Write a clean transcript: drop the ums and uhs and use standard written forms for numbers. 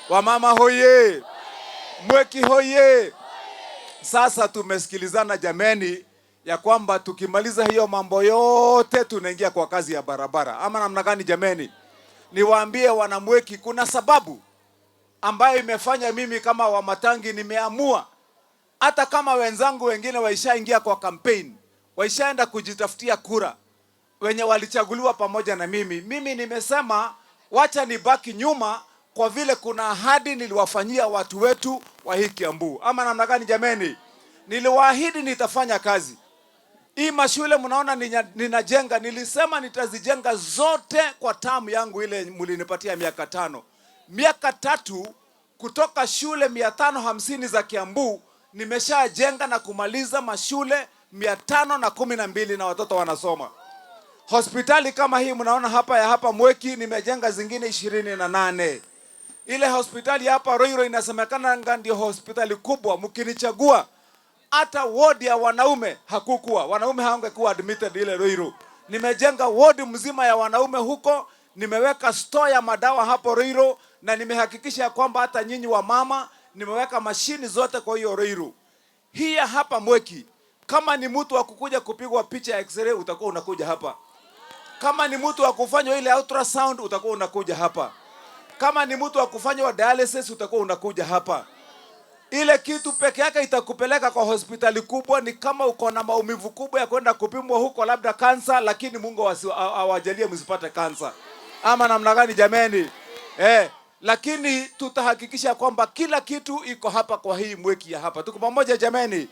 Wamama hoye! Mweki hoye! Sasa tumesikilizana jameni, ya kwamba tukimaliza hiyo mambo yote tunaingia kwa kazi ya barabara. Ama namna gani jameni? Niwaambie wanamweki, kuna sababu ambayo imefanya mimi kama Wamatangi nimeamua, hata kama wenzangu wengine waishaingia kwa campaign, waishaenda kujitafutia kura, wenye walichaguliwa pamoja na mimi nimesema wacha nibaki nyuma, kwa vile kuna ahadi niliwafanyia watu wetu wa hii Kiambu. Ama namna gani jameni? Niliwaahidi nitafanya kazi. Hii mashule mnaona ninajenga, nilisema nitazijenga zote kwa tamu yangu ile mlinipatia miaka 5. Miaka 3 kutoka shule 550 za Kiambu nimeshajenga na kumaliza mashule 512 na watoto wanasoma. Hospitali kama hii mnaona hapa ya hapa Mweki nimejenga zingine 28. Ile hospitali hapa Roiro inasemekana ndio hospitali kubwa. Mkinichagua hata ward ya wanaume hakukuwa. Wanaume hawangekuwa admitted ile Roiro. Nimejenga ward mzima ya wanaume huko, nimeweka store ya madawa hapo Roiro, na nimehakikisha kwamba hata nyinyi wa mama nimeweka mashini zote kwa hiyo Roiro. Hii hapa Mweki, kama ni mtu wa kukuja kupigwa picha ya x-ray utakuwa unakuja hapa. Kama ni mtu wa kufanywa ile ultrasound utakuwa unakuja hapa. Kama ni mtu wa kufanywa dialysis utakuwa unakuja hapa. Ile kitu peke yake itakupeleka kwa hospitali kubwa ni kama uko na maumivu kubwa ya kwenda kupimwa huko labda kansa, lakini Mungu awajalie msipate kansa. Ama namna gani jameni? Lakini tutahakikisha kwamba kila kitu iko hapa kwa hii Mweki ya hapa. Tuko pamoja jameni?